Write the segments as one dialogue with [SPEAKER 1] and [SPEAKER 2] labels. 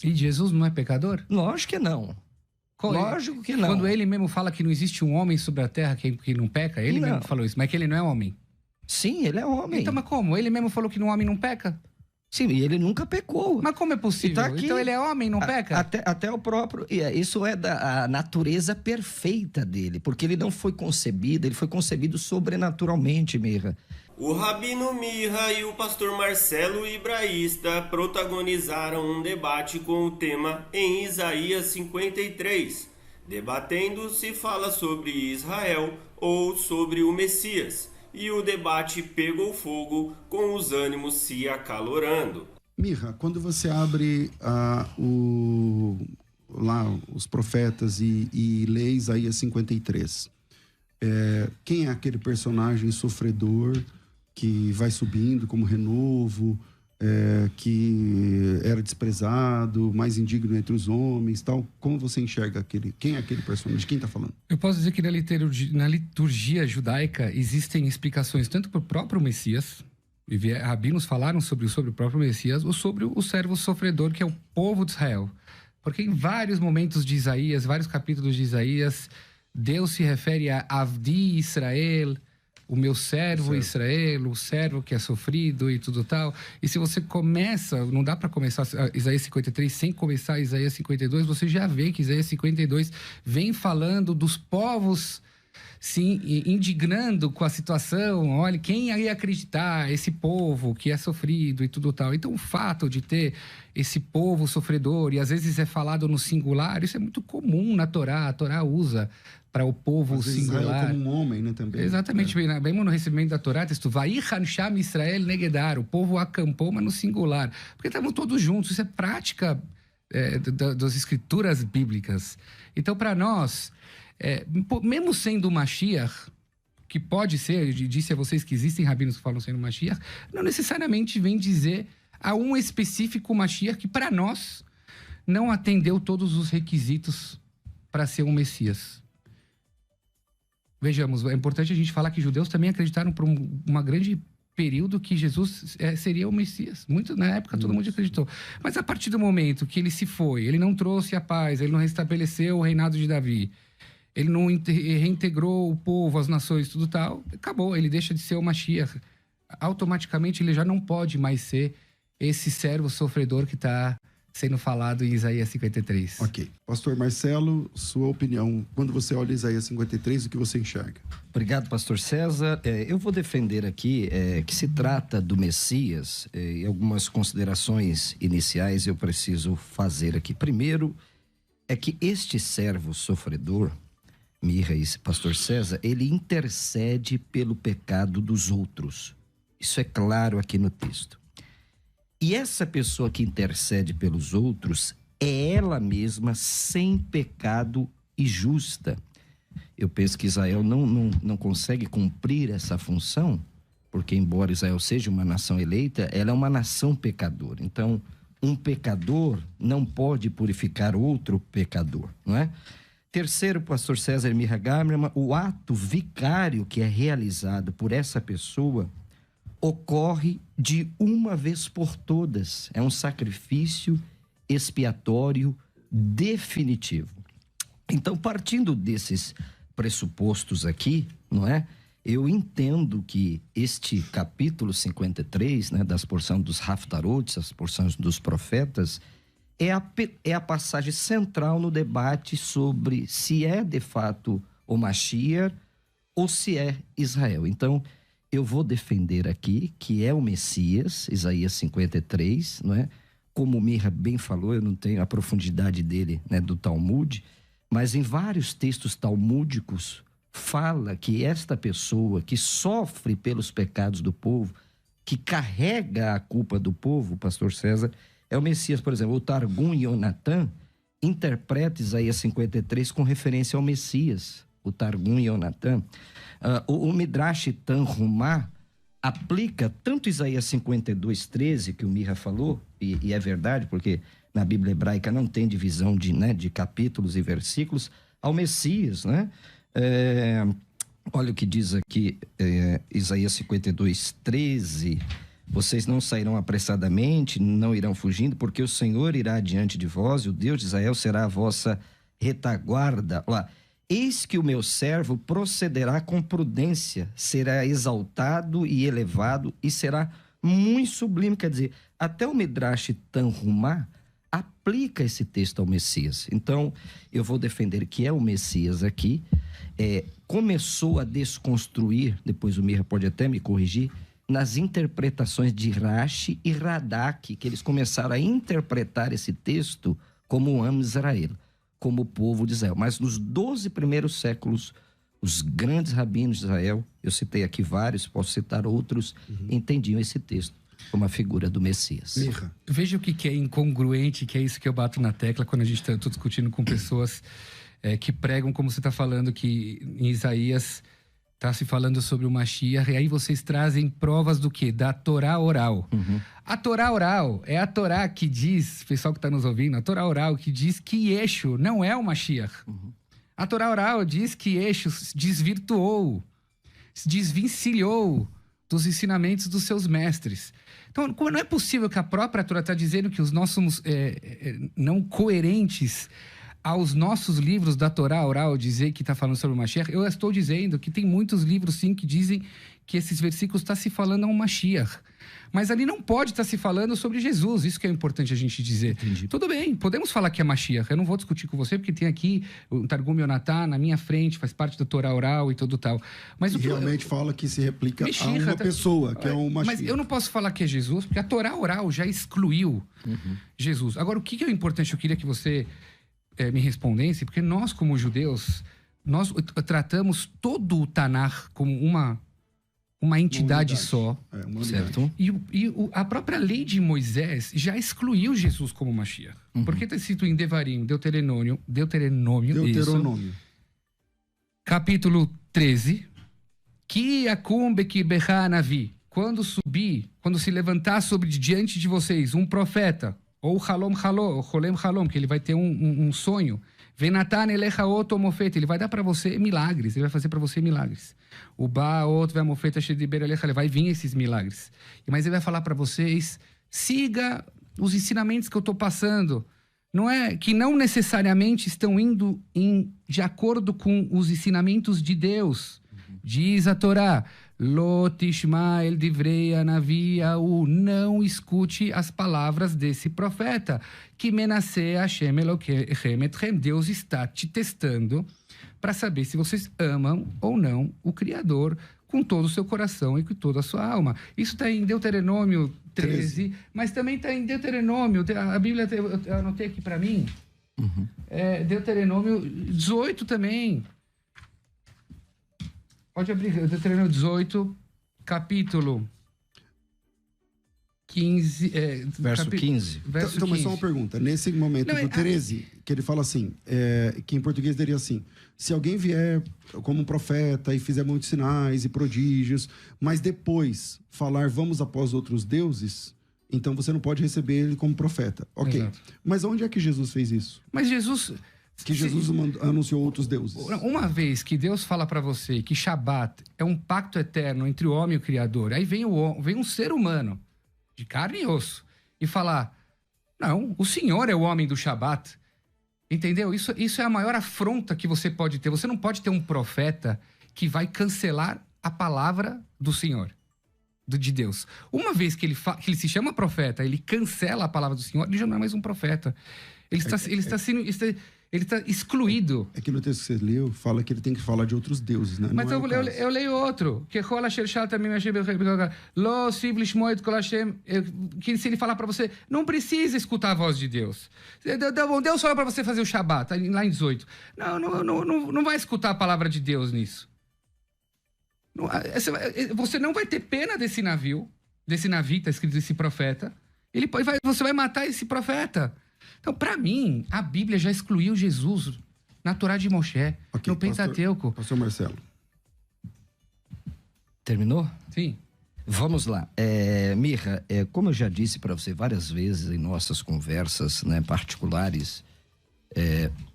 [SPEAKER 1] E Jesus não é pecador?
[SPEAKER 2] Lógico que não. Lógico que não.
[SPEAKER 1] Quando ele mesmo fala que não existe um homem sobre a terra que não peca, ele mesmo falou isso, mas que ele não é homem.
[SPEAKER 2] Sim, ele é homem.
[SPEAKER 1] Então, mas como? Ele mesmo falou que o homem não peca?
[SPEAKER 2] Sim, e ele nunca pecou.
[SPEAKER 1] Mas como é possível?
[SPEAKER 2] Tá aqui,
[SPEAKER 1] então ele é homem, não peca?
[SPEAKER 2] Até o próprio... Isso é da natureza perfeita dele, porque ele não foi concebido, ele foi concebido sobrenaturalmente, Mirra.
[SPEAKER 3] O Rabino Mirra e o pastor Marcelo Ibraísta protagonizaram um debate com o tema em Isaías 53, debatendo se fala sobre Israel ou sobre o Messias, e o debate pegou fogo com os ânimos se acalorando.
[SPEAKER 4] Mirra, quando você abre lá os profetas e lê Isaías 53, quem é aquele personagem sofredor que vai subindo como renovo, que era desprezado, mais indigno entre os homens, tal? Como você enxerga quem é aquele personagem? De quem está falando?
[SPEAKER 1] Eu posso dizer que na liturgia judaica existem explicações tanto para o próprio Messias, e rabinos falaram sobre o próprio Messias, ou sobre o servo sofredor, que é o povo de Israel. Porque em vários momentos de Isaías, vários capítulos de Isaías, Deus se refere a Avdi Israel, o meu servo Israel, o servo que é sofrido e tudo tal. E se você começa, não dá para começar Isaías 53 sem começar Isaías 52, você já vê que Isaías 52 vem falando dos povos se indignando com a situação. Olha, quem ia acreditar, esse povo que é sofrido e tudo tal. Então o fato de ter esse povo sofredor, e às vezes é falado no singular, isso é muito comum na Torá. A Torá usa para o povo singular.
[SPEAKER 4] Israel como um homem, né, também.
[SPEAKER 1] Exatamente, mesmo no recebimento da Torá, texto Vaihan Sham Israel Negedar, o povo acampou, mas no singular, porque estavam todos juntos. Isso é prática das escrituras bíblicas. Então, para nós, mesmo sendo Mashiach, que pode ser, eu disse a vocês que existem rabinos que falam sendo Mashiach, não necessariamente vem dizer a um específico Mashiach que, para nós, não atendeu todos os requisitos para ser um Messias. Vejamos, é importante a gente falar que judeus também acreditaram por uma grande período que Jesus seria o Messias. Muito na época todo mundo acreditou. Mas a partir do momento que ele se foi, ele não trouxe a paz, ele não restabeleceu o reinado de Davi, ele não reintegrou o povo, as nações, tudo tal, acabou, ele deixa de ser o Mashiach. Automaticamente ele já não pode mais ser esse servo sofredor que está sendo falado em Isaías 53.
[SPEAKER 4] Ok. Pastor Marcelo, sua opinião, quando você olha Isaías 53, o que você enxerga?
[SPEAKER 2] Obrigado, pastor César. Eu vou defender aqui que se trata do Messias, e algumas considerações iniciais eu preciso fazer aqui. Primeiro, é que este servo sofredor, Mirra e pastor César, ele intercede pelo pecado dos outros. Isso é claro aqui no texto. E essa pessoa que intercede pelos outros é ela mesma sem pecado e justa. Eu penso que Israel não consegue cumprir essa função, porque embora Israel seja uma nação eleita, ela é uma nação pecadora. Então, um pecador não pode purificar outro pecador, não é? Terceiro, pastor César Mirra Gamerman, o ato vicário que é realizado por essa pessoa ocorre de uma vez por todas. É um sacrifício expiatório definitivo. Então, partindo desses pressupostos aqui, não é? Eu entendo que este capítulo 53, né, das porções dos Haftarot, as porções dos profetas, é a passagem central no debate sobre se é de fato o Mashiach ou se é Israel. Então, eu vou defender aqui que é o Messias, Isaías 53, não é? Como o Mirra bem falou, eu não tenho a profundidade dele, né, do Talmud, mas em vários textos talmúdicos fala que esta pessoa que sofre pelos pecados do povo, que carrega a culpa do povo, pastor César, é o Messias. Por exemplo, o Targum Yonatan interpreta Isaías 53 com referência ao Messias, o Targum Yonatan. O Midrash Tanhumá aplica tanto Isaías 52:13, que o Mirra falou, e é verdade, porque na Bíblia hebraica não tem divisão de capítulos e versículos, ao Messias, né? Olha o que diz aqui Isaías 52:13, Vocês não sairão apressadamente, não irão fugindo, porque o Senhor irá diante de vós, e o Deus de Israel será a vossa retaguarda. Olha lá. Eis que o meu servo procederá com prudência, será exaltado e elevado, e será muito sublime. Quer dizer, até o Midrash Tanhumá aplica esse texto ao Messias. Então, eu vou defender que é o Messias aqui. Começou a desconstruir, depois o Mirra pode até me corrigir, nas interpretações de Rashi e Radak, que eles começaram a interpretar esse texto como o Am Israel, como o povo de Israel. Mas nos 12 primeiros séculos, os grandes rabinos de Israel, eu citei aqui vários, posso citar outros, entendiam esse texto como a figura do Messias.
[SPEAKER 1] Veja o que é incongruente, que é isso que eu bato na tecla quando a gente está discutindo com pessoas que pregam, como você está falando, que em Isaías está se falando sobre o Mashiach, e aí vocês trazem provas do quê? Da Torá oral. A Torá oral é a Torá que diz, pessoal que está nos ouvindo, a Torá oral que diz que Yeshu não é o Mashiach. A Torá oral diz que Yeshu se desvirtuou, se desvencilhou dos ensinamentos dos seus mestres. Então, não é possível que a própria Torá está dizendo que os nossos não coerentes aos nossos livros da Torá oral dizer que está falando sobre o Mashiach. Eu estou dizendo que tem muitos livros, sim, que dizem que esses versículos estão se falando a um Mashiach. Mas ali não pode estar se falando sobre Jesus. Isso que é importante a gente dizer.
[SPEAKER 2] Entendi.
[SPEAKER 1] Tudo bem, podemos falar que é Mashiach. Eu não vou discutir com você, porque tem aqui o Targum Yonatá na minha frente, faz parte da Torá oral e tudo tal. Mas
[SPEAKER 4] realmente fala que se replica a uma pessoa, que é o Mashiach.
[SPEAKER 1] Mas eu não posso falar que é Jesus, porque a Torá oral já excluiu Jesus. Agora, o que é importante? Eu queria que você me respondesse, porque nós, como judeus, nós tratamos todo o Tanar como uma entidade só.
[SPEAKER 2] Certo?
[SPEAKER 1] E a própria lei de Moisés já excluiu Jesus como Mashiach. Porque está escrito em Devarim, Deuteronômio. Isso, capítulo 13. Que acumbe que berranavi. Quando se levantar sobre diante de vocês um profeta, ou Halom, que ele vai ter um sonho. Venatan elecha oto mofeta, ele vai dar para você milagres, ele vai fazer para você milagres. O ba outro vai mofeta shediber elecha, ele vai vir esses milagres. Mas ele vai falar para vocês, siga os ensinamentos que eu estou passando. Não é que não necessariamente estão indo de acordo com os ensinamentos de Deus. Diz a Torá, Lo tishma el divrei hanavi Yahu, não escute as palavras desse profeta. Que menaseh Hashem Elokeichem etchem, Deus está te testando para saber se vocês amam ou não o Criador com todo o seu coração e com toda a sua alma. Isso está em Deuteronômio 13, mas também está em Deuteronômio, a Bíblia eu anotei aqui para mim, Deuteronômio 18 também. Pode abrir, Deuteronômio 18, capítulo 15...
[SPEAKER 2] verso 15.
[SPEAKER 4] Então, mas só uma pergunta. Nesse momento do 13, que ele fala assim, que em português diria assim, se alguém vier como um profeta e fizer muitos sinais e prodígios, mas depois falar vamos após outros deuses, então você não pode receber ele como profeta. Ok. Exato. Mas onde é que Jesus fez isso?
[SPEAKER 1] Mas Jesus...
[SPEAKER 4] Que Jesus anunciou outros deuses.
[SPEAKER 1] Uma vez que Deus fala para você que Shabat é um pacto eterno entre o homem e o Criador, aí vem um ser humano, de carne e osso, e falar, não, o Senhor é o homem do Shabat. Entendeu? Isso é a maior afronta que você pode ter. Você não pode ter um profeta que vai cancelar a palavra do Senhor, de Deus. Uma vez que ele se chama profeta, ele cancela a palavra do Senhor, ele já não é mais um profeta. Ele está excluído.
[SPEAKER 4] É que no texto que você leu, fala que ele tem que falar de outros deuses, né?
[SPEAKER 1] Mas eu leio outro. Que se ele falar para você, não precisa escutar a voz de Deus. Deus fala para você fazer o Shabat, lá em 18. Não vai escutar a palavra de Deus nisso. Você não vai ter pena desse navio, está escrito desse profeta. Você vai matar esse profeta. Então, para mim, a Bíblia já excluiu Jesus na Torá de Moshe, no Pentateuco.
[SPEAKER 4] Pastor Marcelo.
[SPEAKER 2] Terminou?
[SPEAKER 1] Sim.
[SPEAKER 2] Vamos lá. Mirra, como eu já disse para você várias vezes em nossas conversas, né, particulares,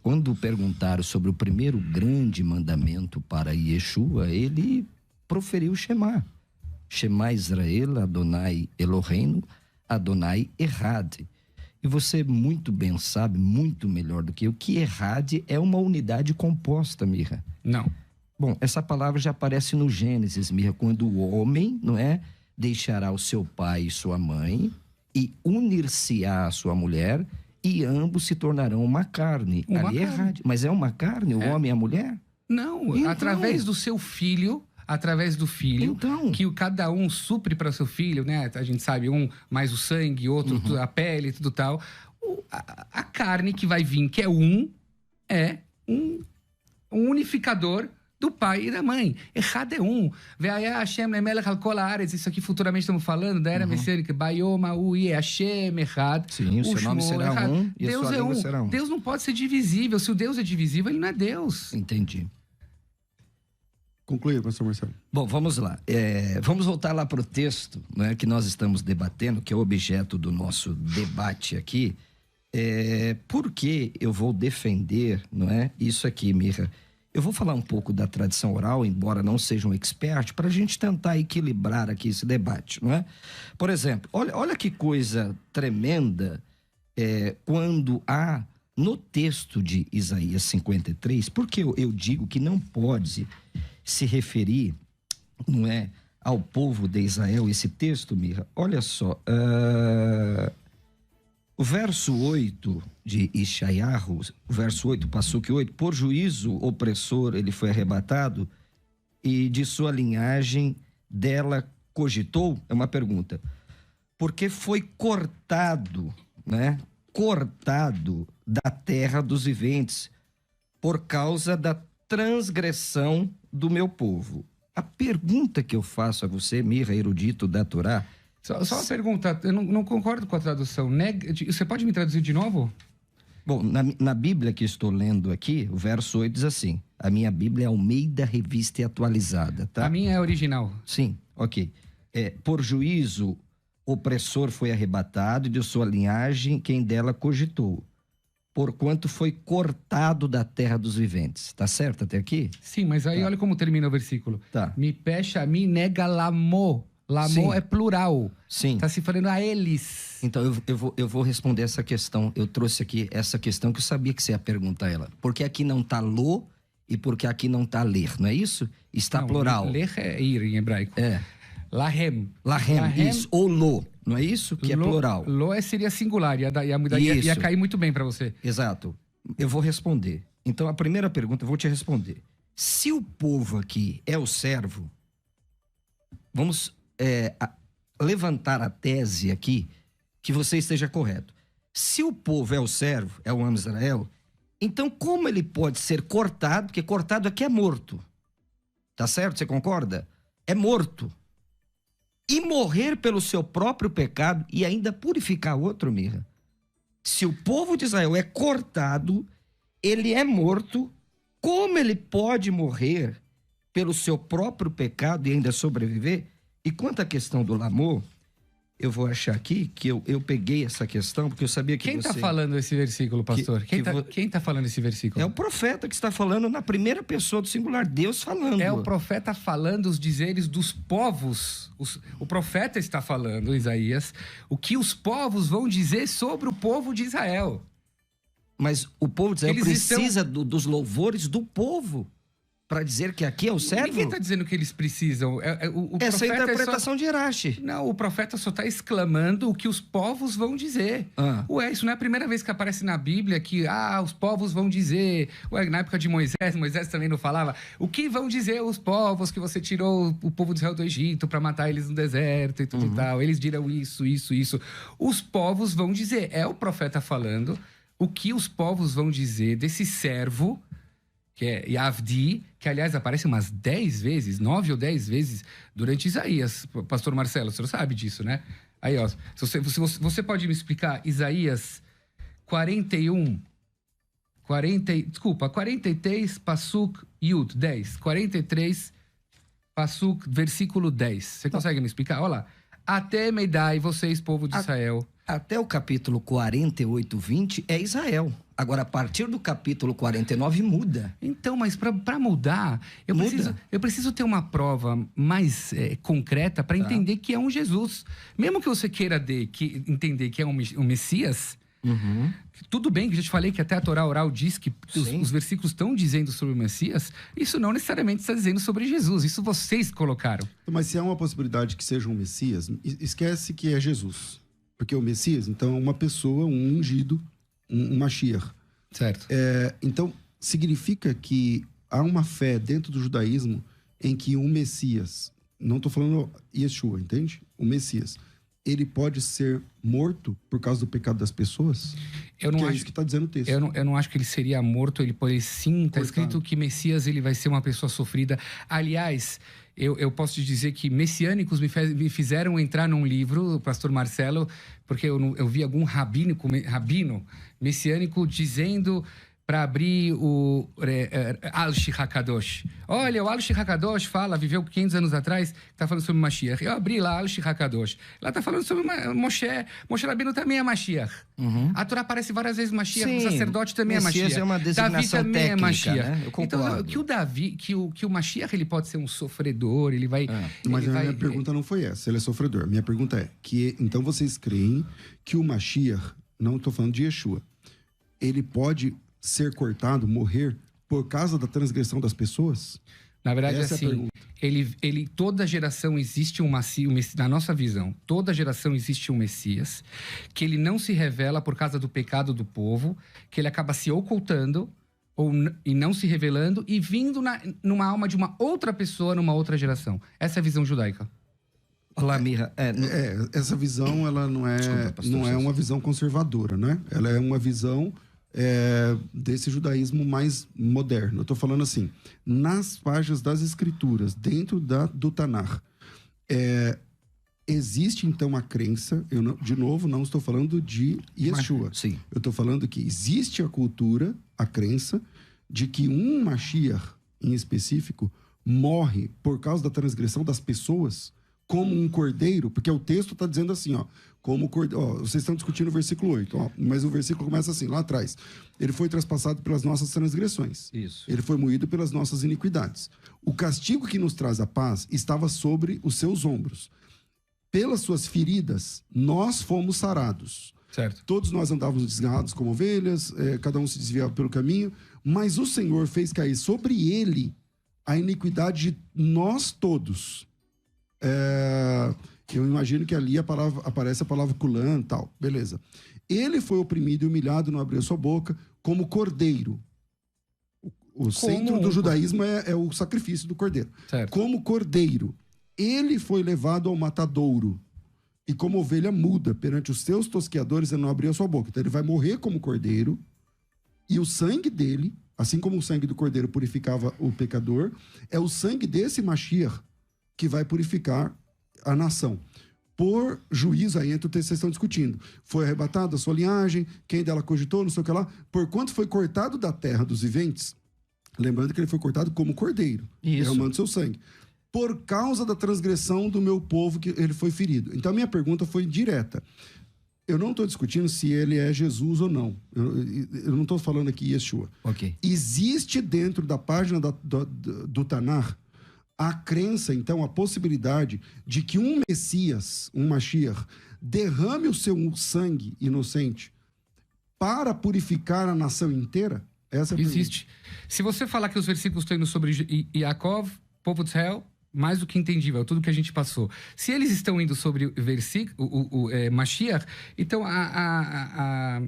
[SPEAKER 2] quando perguntaram sobre o primeiro grande mandamento para Yeshua, ele proferiu Shema. Shema Israel, Adonai Eloheinu, Adonai Errad. E você muito bem sabe, muito melhor do que eu, que Errad é uma unidade composta, Mirra.
[SPEAKER 1] Não.
[SPEAKER 2] Bom, essa palavra já aparece no Gênesis, Mirra, quando o homem, não é, deixará o seu pai e sua mãe e unir-se-á à sua mulher e ambos se tornarão uma carne. Ali é Errad. Mas é uma carne, o homem e a mulher?
[SPEAKER 1] Não,
[SPEAKER 2] então,
[SPEAKER 1] através do seu filho,
[SPEAKER 2] então,
[SPEAKER 1] que cada um supre para o seu filho, né? A gente sabe, um mais o sangue, outro a pele, tudo tal. A carne que vai vir, que é um unificador do pai e da mãe. Errado é um. Veia Hashem Melech al Kol Haaretz. Isso aqui futuramente estamos falando da era messiânica. Bayoma Ui Hashem Errad.
[SPEAKER 2] Sim, o seu nome será
[SPEAKER 1] errad.
[SPEAKER 2] um e
[SPEAKER 1] Deus
[SPEAKER 2] a sua língua
[SPEAKER 1] um.
[SPEAKER 2] será um.
[SPEAKER 1] Deus não pode ser divisível. Se o Deus é divisível, ele não é Deus.
[SPEAKER 2] Entendi.
[SPEAKER 4] Concluir, pastor Marcelo.
[SPEAKER 2] Bom, vamos lá. Vamos voltar lá para o texto, né, que nós estamos debatendo, que é o objeto do nosso debate aqui. Por que eu vou defender, não é, isso aqui, Mirra? Eu vou falar um pouco da tradição oral, embora não seja um expert, para a gente tentar equilibrar aqui esse debate, não é? Por exemplo, olha que coisa tremenda quando há no texto de Isaías 53, porque eu digo que não pode se referir, não é, ao povo de Israel, esse texto, Mirra. Olha só, o verso 8 de Ishayahu, o verso 8, Passuque 8, por juízo opressor ele foi arrebatado e de sua linhagem dela cogitou, é uma pergunta, porque foi cortado, né? Cortado da terra dos viventes por causa da transgressão do meu povo. A pergunta que eu faço a você, Mirra, erudito da Torá...
[SPEAKER 1] Só uma pergunta, eu não concordo com a tradução. Você pode me traduzir de novo?
[SPEAKER 2] Bom, na Bíblia que estou lendo aqui, o verso 8 diz assim, a minha Bíblia é Almeida Revista e Atualizada, tá?
[SPEAKER 1] A minha é original.
[SPEAKER 2] Sim, ok. Por juízo, opressor foi arrebatado e de sua linhagem quem dela cogitou, porquanto foi cortado da terra dos viventes. Tá certo até aqui?
[SPEAKER 1] Sim, mas aí olha como termina o versículo.
[SPEAKER 2] Tá.
[SPEAKER 1] Me pecha, me nega lamo. Lamo é plural.
[SPEAKER 2] Sim.
[SPEAKER 1] Tá se falando a eles.
[SPEAKER 2] Então, eu vou responder essa questão. Eu trouxe aqui essa questão que eu sabia que você ia perguntar ela. Por que aqui não tá lo e por que aqui não tá ler? Não é isso? Está
[SPEAKER 1] não,
[SPEAKER 2] plural.
[SPEAKER 1] Ler é ir em hebraico. Lahem.
[SPEAKER 2] Lahem, isso. Ou lo. Não é isso? Que é plural.
[SPEAKER 1] Lo seria singular. Ia cair muito bem para você.
[SPEAKER 2] Exato. Eu vou responder. Então, a primeira pergunta eu vou te responder. Se o povo aqui é o servo, vamos... levantar a tese aqui que você esteja correto. Se o povo é o servo, é o Am Israel, então como ele pode ser cortado? Porque cortado aqui é morto. Tá certo? Você concorda? É morto. E morrer pelo seu próprio pecado e ainda purificar outro, Mirra. Se o povo de Israel é cortado, ele é morto, como ele pode morrer pelo seu próprio pecado e ainda sobreviver? E quanto à questão do lamor, eu vou achar aqui que eu peguei essa questão, porque eu sabia que
[SPEAKER 1] Quem está falando esse versículo, pastor? Quem tá falando esse versículo?
[SPEAKER 2] É o profeta que está falando na primeira pessoa do singular, Deus falando.
[SPEAKER 1] É o profeta falando os dizeres dos povos. O profeta está falando, Isaías, o que os povos vão dizer sobre o povo de Israel.
[SPEAKER 2] Mas o povo de Israel precisa dos louvores do povo para dizer que aqui é o servo?
[SPEAKER 1] Ninguém está dizendo que eles precisam.
[SPEAKER 2] Essa é a interpretação de Irache.
[SPEAKER 1] Não, o profeta só está exclamando o que os povos vão dizer. Ué, isso não é a primeira vez que aparece na Bíblia que os povos vão dizer. Ué, na época de Moisés também não falava. O que vão dizer os povos que você tirou o povo de Israel do Egito para matar eles no deserto e tudo e tal? Eles dirão isso. Os povos vão dizer. É o profeta falando o que os povos vão dizer desse servo, que é Yavdi, que aliás aparece umas 10 vezes, 9 ou 10 vezes durante Isaías. Pastor Marcelo, o senhor sabe disso, né? Aí, ó, você pode me explicar Isaías 43, Passuk Yud, 10. 43, Passuk, versículo 10. Você consegue me explicar? Olha lá. até Meidai, vocês, povo de Israel.
[SPEAKER 2] Até o capítulo 48, 20 é Israel. Agora, a partir do capítulo 49, muda.
[SPEAKER 1] Então, mas para mudar,
[SPEAKER 2] Muda.
[SPEAKER 1] eu preciso ter uma prova mais concreta para entender que é um Jesus. Mesmo que você queira entender que é um Messias, tudo bem que eu já te falei que até a Torá oral diz que os versículos estão dizendo sobre o Messias, isso não necessariamente está dizendo sobre Jesus, isso vocês colocaram.
[SPEAKER 4] Mas se há uma possibilidade que seja um Messias, esquece que é Jesus. Porque o Messias, então, é uma pessoa, um ungido, um Mashiach.
[SPEAKER 1] Certo.
[SPEAKER 4] Então, significa que há uma fé dentro do judaísmo em que um Messias, não estou falando Yeshua, entende? O Messias, ele pode ser morto por causa do pecado das pessoas?
[SPEAKER 1] Eu não acho
[SPEAKER 4] isso que está dizendo o texto.
[SPEAKER 1] Eu não acho que ele seria morto, ele pode sim. Está escrito que Messias ele vai ser uma pessoa sofrida. Aliás, eu posso te dizer que messiânicos me fizeram entrar num livro, o pastor Marcelo, porque eu vi algum rabino messiânico dizendo para abrir o Al-Shih HaKadosh. Olha, o Al-Shih HaKadosh viveu 500 anos atrás, está falando sobre Mashiach. Eu abri lá Al-Shih HaKadosh. Lá está falando sobre Moshe. Moshe Rabbeinu também é Mashiach. A Torá aparece várias vezes Mashiach,
[SPEAKER 2] Sim,
[SPEAKER 1] o sacerdote também
[SPEAKER 2] Messias
[SPEAKER 1] é Mashiach.
[SPEAKER 2] é uma designação
[SPEAKER 1] Davi também
[SPEAKER 2] técnica,
[SPEAKER 1] é Mashiach.
[SPEAKER 2] né? Eu concordo.
[SPEAKER 1] Então, que o Mashiach ele pode ser um sofredor, ele vai...
[SPEAKER 4] Mas a minha pergunta não foi essa, ele é sofredor. Minha pergunta é, então vocês creem que o Mashiach, não estou falando de Yeshua, ele pode ser cortado, morrer, por causa da transgressão das pessoas?
[SPEAKER 1] Na verdade,
[SPEAKER 4] Essa
[SPEAKER 1] assim,
[SPEAKER 4] é a pergunta.
[SPEAKER 1] Toda geração existe um Messias, na nossa visão, toda geração existe um Messias, que ele não se revela por causa do pecado do povo, que ele acaba se ocultando e não se revelando e vindo numa alma de uma outra pessoa, numa outra geração. Essa é a visão judaica.
[SPEAKER 2] Olá, Mirra.
[SPEAKER 4] Essa visão, ela não é,
[SPEAKER 2] Desculpa, pastor,
[SPEAKER 4] não é uma visão conservadora, né? Ela é uma visão desse judaísmo mais moderno. Eu estou falando assim, nas páginas das escrituras, dentro do Tanar, existe então a crença, de novo, não estou falando de Yeshua.
[SPEAKER 2] Sim.
[SPEAKER 4] Eu estou falando que existe a cultura, a crença, de que um Mashiach, em específico, morre por causa da transgressão das pessoas, como um cordeiro, porque o texto está dizendo assim, ó, como cordeiro, vocês estão discutindo o versículo 8, mas o versículo começa assim, lá atrás. Ele foi traspassado pelas nossas transgressões.
[SPEAKER 2] Isso.
[SPEAKER 4] Ele foi moído pelas nossas iniquidades. O castigo que nos traz a paz estava sobre os seus ombros. Pelas suas feridas, nós fomos sarados.
[SPEAKER 1] Certo.
[SPEAKER 4] Todos nós andávamos desgarrados como ovelhas, cada um se desviava pelo caminho, mas o Senhor fez cair sobre ele a iniquidade de nós todos. Eu imagino que ali aparece a palavra kulan e tal. Beleza. Ele foi oprimido e humilhado, não abriu sua boca, como cordeiro. O centro do judaísmo é o sacrifício do cordeiro.
[SPEAKER 1] Certo.
[SPEAKER 4] Como cordeiro. Ele foi levado ao matadouro. E como ovelha muda perante os seus tosqueadores, ele não abriu a sua boca. Então ele vai morrer como cordeiro. E o sangue dele, assim como o sangue do cordeiro purificava o pecador, é o sangue desse Mashiach que vai purificar a nação. Por juízo, aí entra o texto que vocês estão discutindo. Foi arrebatada a sua linhagem, quem dela cogitou, não sei o que lá. Porquanto foi cortado da terra dos viventes, lembrando que ele foi cortado como cordeiro, derramando seu sangue. Por causa da transgressão do meu povo, que ele foi ferido. Então, a minha pergunta foi direta. Eu não estou discutindo se ele é Jesus ou não. Eu não estou falando aqui Yeshua.
[SPEAKER 2] Ok.
[SPEAKER 4] Existe dentro da página do Tanar a crença, então, a possibilidade de que um Messias, um Mashiach, derrame o seu sangue inocente para purificar a nação inteira? Essa é a
[SPEAKER 1] Existe. Se você falar que os versículos estão indo sobre Yaakov, povo de Israel, mais do que entendível, tudo que a gente passou. Se eles estão indo sobre o versículo, Mashiach, então a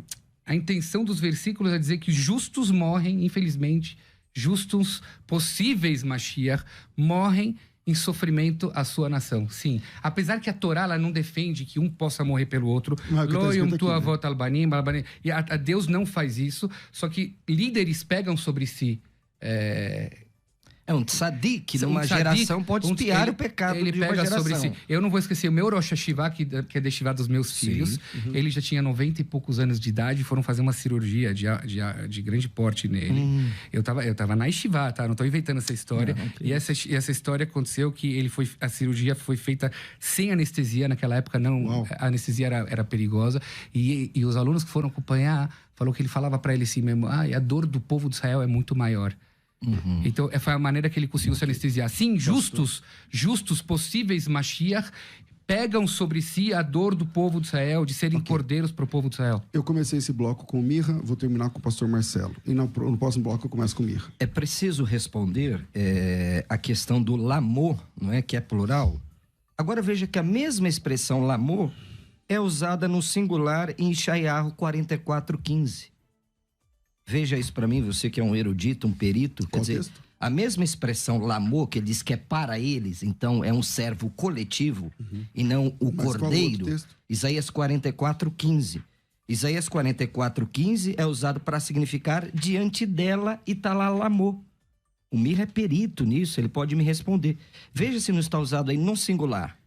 [SPEAKER 1] intenção dos versículos é dizer que justos morrem, infelizmente, justos possíveis Mashiach morrem em sofrimento a sua nação. Sim. Apesar que a Torá ela não defende que um possa morrer pelo outro. E a Deus não faz isso. Só que líderes pegam sobre si
[SPEAKER 2] É um tzadik, numa
[SPEAKER 1] Um tzadik,
[SPEAKER 2] geração pode espiar o pecado
[SPEAKER 1] ele
[SPEAKER 2] de uma
[SPEAKER 1] pega
[SPEAKER 2] geração.
[SPEAKER 1] sobre si. Eu não vou esquecer o meu Rosh Hashivá, que é de Shivá dos meus filhos. Ele já tinha 90 e poucos anos de idade e foram fazer uma cirurgia de grande porte nele. Eu tava na Shivá, tá? Não tô inventando essa história. E essa história aconteceu que a cirurgia foi feita sem anestesia. Naquela época, a anestesia era perigosa. E os alunos que foram acompanhar, falou que ele falava para ele assim mesmo, a dor do povo de Israel é muito maior. Então, foi a maneira que ele conseguiu se anestesiar. Sim, justos possíveis Mashiach pegam sobre si a dor do povo de Israel, de serem cordeiros para o povo de Israel.
[SPEAKER 4] Eu comecei esse bloco com Mirra, vou terminar com o pastor Marcelo. E no próximo bloco eu começo com Mirra.
[SPEAKER 2] É preciso responder a questão do lamor, não é? Que é plural. Agora veja que a mesma expressão lamor é usada no singular em Ishayahu 44:15. Veja isso para mim, você que é um erudito, um perito. Quer dizer, a mesma expressão lamor, que ele diz que é para eles, então é um servo coletivo e não o cordeiro. Isaías 44:15. Isaías 44:15 é usado para significar diante dela e tá lá lamor. O Mirra é perito nisso, ele pode me responder. Veja se não está usado aí no singular.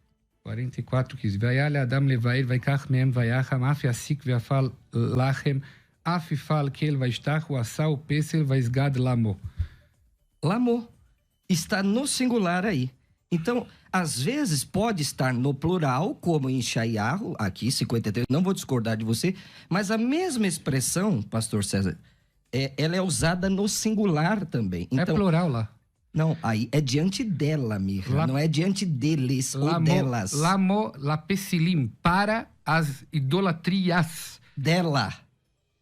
[SPEAKER 1] 44:15. Vayale Adam levair, vaikach mem, vayacham, af yasik veafal lachem, afifal que ele vai estar, o assal, pesel, vai esgad lamo.
[SPEAKER 2] Lamo está no singular aí. Então, às vezes pode estar no plural, como em Ishayahu, aqui 53, não vou discordar de você, mas a mesma expressão, pastor César, ela é usada no singular também. Então,
[SPEAKER 1] é plural lá.
[SPEAKER 2] Não, aí é diante dela, Mirra, não é diante deles ou delas.
[SPEAKER 1] Lamo, lapesilim, para as idolatrias.
[SPEAKER 2] Dela.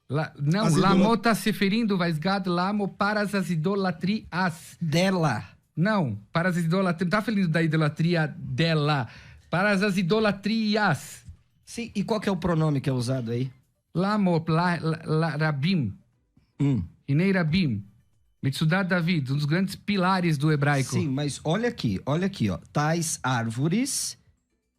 [SPEAKER 1] Lamo está se referindo, Vaisgad, Lamo, para as idolatrias.
[SPEAKER 2] Dela.
[SPEAKER 1] Não, para as idolatrias. Não está falando da idolatria dela. Para as idolatrias.
[SPEAKER 2] Sim, e qual que é o pronome que é usado aí?
[SPEAKER 1] Lamo, rabim. Inei rabim. Mitsudat David, um dos grandes pilares do hebraico.
[SPEAKER 2] Sim, mas olha aqui, ó. Tais árvores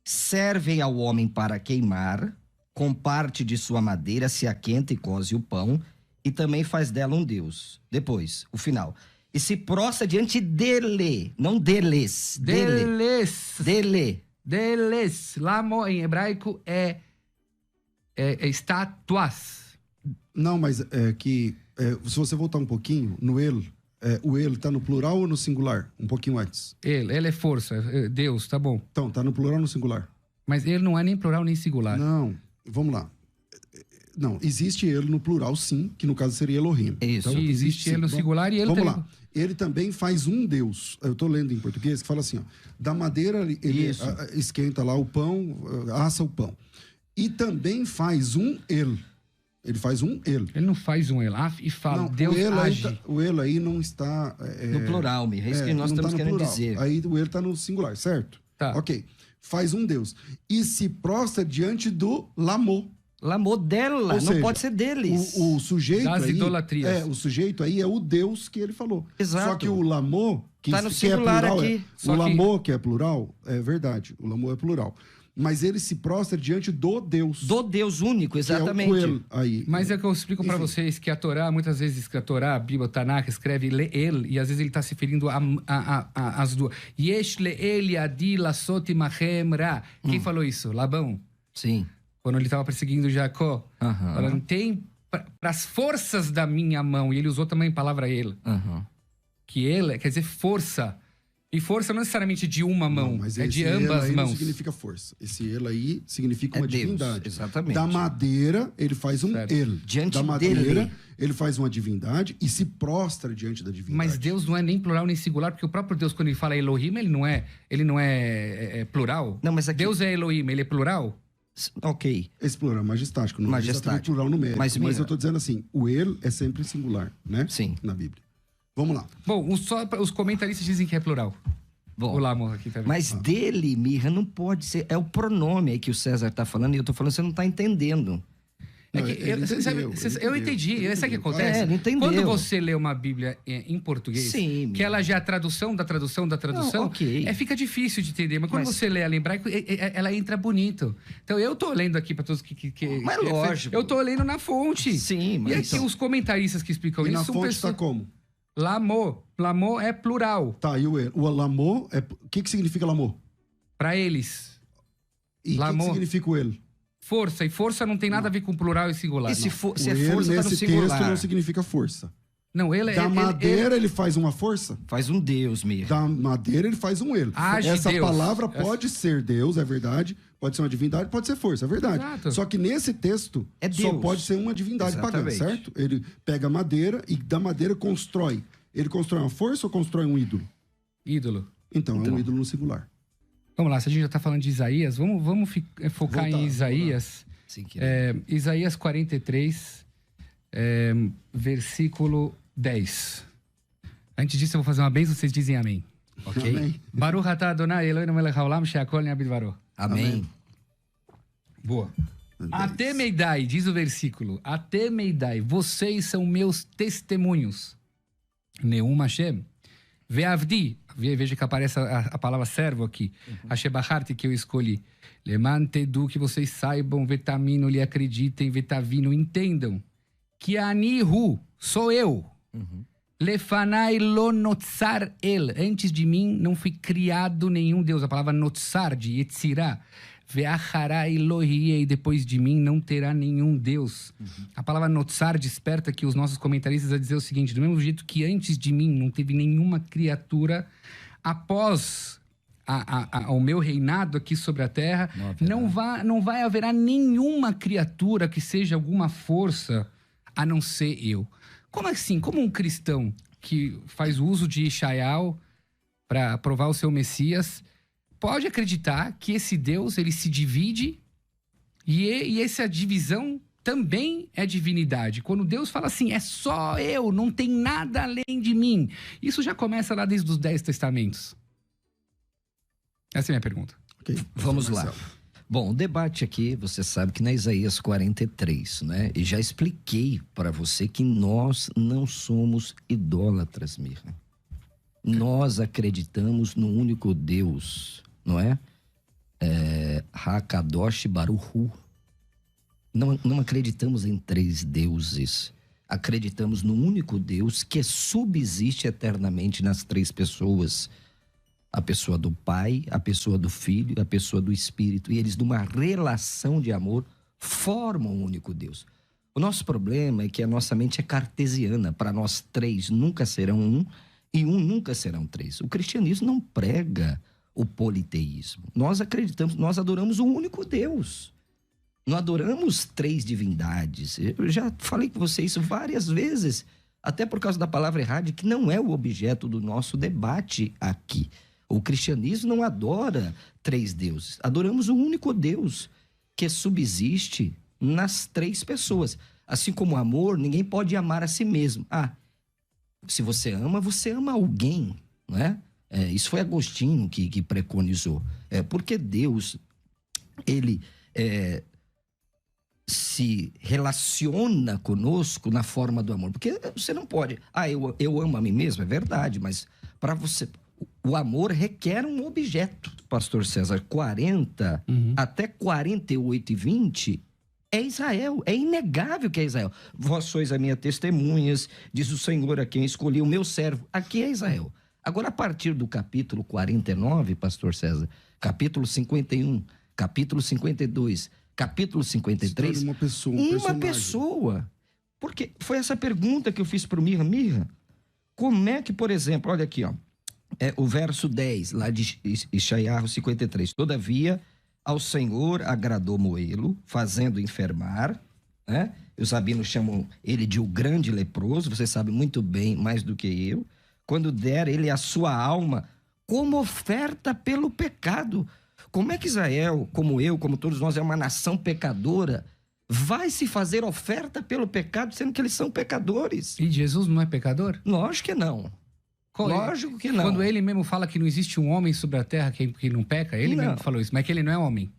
[SPEAKER 2] servem ao homem para queimar, com parte de sua madeira se aquenta e coze o pão, e também faz dela um deus. Depois, o final. E se prostra diante dele, não deles. Dele.
[SPEAKER 1] Deles. Lamo, em hebraico, é estátuas.
[SPEAKER 4] Não, mas se você voltar um pouquinho, no ele, o ele tá no plural ou no singular? Um pouquinho antes.
[SPEAKER 1] Ele é força, Deus, tá bom.
[SPEAKER 4] Então, tá no plural ou no singular?
[SPEAKER 1] Mas ele não é nem plural nem singular.
[SPEAKER 4] Não, vamos lá. Não, existe ele no plural, sim, que no caso seria Elohim.
[SPEAKER 1] Isso, então, existe ele no singular e ele
[SPEAKER 4] vamos lá. Ele também faz um Deus. Eu tô lendo em português que fala assim, ó. Da madeira ele esquenta lá o pão, assa o pão. E também faz um ele. Ele faz um ele.
[SPEAKER 1] Ele não faz um ele. E fala, não, Deus age.
[SPEAKER 4] O ele aí não está...
[SPEAKER 2] no plural, é isso que nós estamos querendo dizer.
[SPEAKER 4] Aí o ele está no singular, certo?
[SPEAKER 1] Tá.
[SPEAKER 4] Ok. Faz um Deus. E se prostra diante do Lamô.
[SPEAKER 2] Lamô dela, não seja, pode ser deles.
[SPEAKER 4] O sujeito
[SPEAKER 1] das
[SPEAKER 4] aí...
[SPEAKER 1] idolatrias.
[SPEAKER 4] O sujeito aí é o Deus que ele falou.
[SPEAKER 2] Exato.
[SPEAKER 4] Só que o Lamô...
[SPEAKER 2] Tá no singular
[SPEAKER 4] é plural,
[SPEAKER 2] aqui.
[SPEAKER 4] O Lamô, que é plural, é verdade. O Lamô é plural. Mas ele se prostra diante do Deus.
[SPEAKER 2] Do Deus único, exatamente.
[SPEAKER 4] Que é o ele aí.
[SPEAKER 1] Mas é que eu explico para vocês que a Torá, muitas vezes que a Torá, a Bíblia, o Tanakh, escreve ele, e às vezes ele está se referindo às duas. Yesh le'el yadi lasot imachem ra. Quem falou isso? Labão.
[SPEAKER 2] Sim.
[SPEAKER 1] Quando ele estava perseguindo Jacó. Falando, tem para as forças da minha mão. E ele usou também a palavra ele. Que ele quer dizer força. E força não necessariamente de uma mão,
[SPEAKER 4] mas
[SPEAKER 1] é de ambas
[SPEAKER 4] aí
[SPEAKER 1] mãos.
[SPEAKER 4] Não significa força. Esse ele aí significa uma divindade.
[SPEAKER 2] Deus, exatamente.
[SPEAKER 4] Da madeira, ele faz um ele.
[SPEAKER 2] Diante
[SPEAKER 4] da madeira,
[SPEAKER 2] dele.
[SPEAKER 4] ele faz uma divindade e se prostra diante da divindade.
[SPEAKER 1] Mas Deus não é nem plural nem singular, porque o próprio Deus, quando ele fala Elohim, ele não é plural.
[SPEAKER 2] Não, mas aqui...
[SPEAKER 1] Deus é Elohim, ele é plural?
[SPEAKER 2] Ok.
[SPEAKER 4] Esse plural é majestático, não é plural numérico. Mas eu estou dizendo assim, o ele é sempre singular, né?
[SPEAKER 2] Sim.
[SPEAKER 4] Na Bíblia. Vamos lá.
[SPEAKER 1] Bom, os comentaristas dizem que é plural.
[SPEAKER 2] Bom,
[SPEAKER 1] o Lamo aqui também.
[SPEAKER 2] Mas dele, Mirra, não pode ser. É o pronome aí que o César está falando e eu estou falando, você não está entendendo.
[SPEAKER 1] Eu entendi. Sabe o que acontece?
[SPEAKER 2] Não entendeu.
[SPEAKER 1] Quando você lê uma Bíblia em português,
[SPEAKER 2] sim,
[SPEAKER 1] que ela já é a tradução da tradução da tradução,
[SPEAKER 2] não, okay.
[SPEAKER 1] Fica difícil de entender. Mas quando você lê ela em hebraico, ela entra bonito. Então eu tô lendo aqui para todos que
[SPEAKER 2] mas lógico.
[SPEAKER 1] Eu tô lendo na fonte.
[SPEAKER 2] Sim, mas...
[SPEAKER 1] E aqui os comentaristas que explicam
[SPEAKER 4] e
[SPEAKER 1] isso
[SPEAKER 4] na
[SPEAKER 1] são
[SPEAKER 4] fonte
[SPEAKER 1] pessoas...
[SPEAKER 4] está como?
[SPEAKER 1] Lamô. Lamô é plural.
[SPEAKER 4] Tá, e o lamô, o que significa lamô?
[SPEAKER 1] Para eles.
[SPEAKER 4] E o que significa o ele?
[SPEAKER 1] Força. E força não tem nada a ver com plural e singular.
[SPEAKER 2] E se é força, tá no
[SPEAKER 4] nesse
[SPEAKER 2] singular.
[SPEAKER 4] texto não significa força.
[SPEAKER 1] Não, ele
[SPEAKER 4] Da madeira ele faz uma força?
[SPEAKER 2] Faz um Deus, Mirra.
[SPEAKER 4] Da madeira ele faz um ele.
[SPEAKER 1] Age
[SPEAKER 4] Essa
[SPEAKER 1] Deus.
[SPEAKER 4] palavra pode ser Deus, é verdade. Pode ser uma divindade, pode ser força, é verdade.
[SPEAKER 1] Exato.
[SPEAKER 4] Só que nesse texto
[SPEAKER 2] É
[SPEAKER 4] só
[SPEAKER 2] Deus.
[SPEAKER 4] pode ser uma divindade pagã,
[SPEAKER 2] Exatamente.
[SPEAKER 4] certo? Ele pega madeira e da madeira constrói. Ele constrói uma força ou constrói um ídolo?
[SPEAKER 1] Ídolo.
[SPEAKER 4] Então, é um ídolo no singular.
[SPEAKER 1] Vamos lá, se a gente já tá falando de Isaías, vamos focar
[SPEAKER 4] Voltar,
[SPEAKER 1] em Isaías.
[SPEAKER 2] Sim, que
[SPEAKER 1] Isaías 43, versículo 10. Antes disso, eu vou fazer uma bênção, vocês dizem amém.
[SPEAKER 2] ok?
[SPEAKER 4] Amém.
[SPEAKER 1] Baruch atah Adonai Eloheinu melech haolam she'akol nהיה bidvaro.
[SPEAKER 2] Amém.
[SPEAKER 1] Boa. Até Meidai, diz o versículo. Até Meidai, vocês são meus testemunhos. Neum Hashem. Ve'avdi. Veja que aparece a palavra servo aqui. Ashebacharti, que eu escolhi. Leman tedu, que vocês saibam. Vetamino, lhe acreditem. Vetavino, entendam. Que anihu, sou eu. Lefanai lo notzar el. Antes de mim não foi criado nenhum Deus. A palavra notzar, de Yetzirah. Ve'acharai lo hiei. Depois de mim não terá nenhum Deus. A palavra notzar desperta aqui os nossos comentaristas a dizer o seguinte: do mesmo jeito que antes de mim não teve nenhuma criatura, após o meu reinado aqui sobre a terra, não vai haverá nenhuma criatura que seja alguma força a não ser eu. Como assim? Como um cristão que faz uso de Ishaial para provar o seu Messias pode acreditar que esse Deus ele se divide e essa divisão também é divindade? Quando Deus fala assim, é só eu, não tem nada além de mim. Isso já começa lá desde os 10 testamentos. Essa é a minha pergunta.
[SPEAKER 4] Ok.
[SPEAKER 2] Vamos lá. Bom, o debate aqui, você sabe que na Isaías 43, né? E já expliquei para você que nós não somos idólatras, Mirra. Nós acreditamos no único Deus, não é? Hakadosh Baruchu. Não acreditamos em 3 deuses. Acreditamos no único Deus que subsiste eternamente nas 3 pessoas. A pessoa do Pai, a pessoa do Filho, a pessoa do Espírito. E eles, numa relação de amor, formam um único Deus. O nosso problema é que a nossa mente é cartesiana. Para nós, 3 nunca serão 1 e 1 nunca serão 3. O cristianismo não prega o politeísmo. Nós acreditamos, nós adoramos um único Deus. Não adoramos 3 divindades. Eu já falei com você isso várias vezes, até por causa da palavra errada, que não é o objeto do nosso debate aqui. O cristianismo não adora 3 deuses. Adoramos um único Deus que subsiste nas 3 pessoas. Assim como o amor, ninguém pode amar a si mesmo. Se você ama alguém, não é? Isso foi Agostinho que preconizou. Porque Deus, ele se relaciona conosco na forma do amor. Porque você não pode... eu amo a mim mesmo, é verdade, mas para você... O amor requer um objeto. Pastor César, 40 até 48 e 20 é Israel. É inegável que é Israel. Vós sois a minha testemunhas, diz o Senhor a quem escolhi, o meu servo. Aqui é Israel. Agora, a partir do capítulo 49, Pastor César, capítulo 51, capítulo 52, capítulo 53...
[SPEAKER 4] Uma pessoa,
[SPEAKER 2] uma pessoa. Porque foi essa pergunta que eu fiz para o Mirra. Mirra, como é que, por exemplo, olha aqui, ó. O verso 10, lá de Ishaiah 53. Todavia, ao Senhor agradou moê-lo, fazendo enfermar, né? Os rabinos chamam ele de o grande leproso, você sabe muito bem, mais do que eu. Quando der ele a sua alma como oferta pelo pecado. Como é que Israel, como eu, como todos nós, é uma nação pecadora, vai se fazer oferta pelo pecado, sendo que eles são pecadores?
[SPEAKER 1] E Jesus não é pecador?
[SPEAKER 2] Lógico que não. Lógico que não.
[SPEAKER 1] Quando ele mesmo fala que não existe um homem sobre a terra que não peca, ele mesmo falou isso, mas que ele não é homem.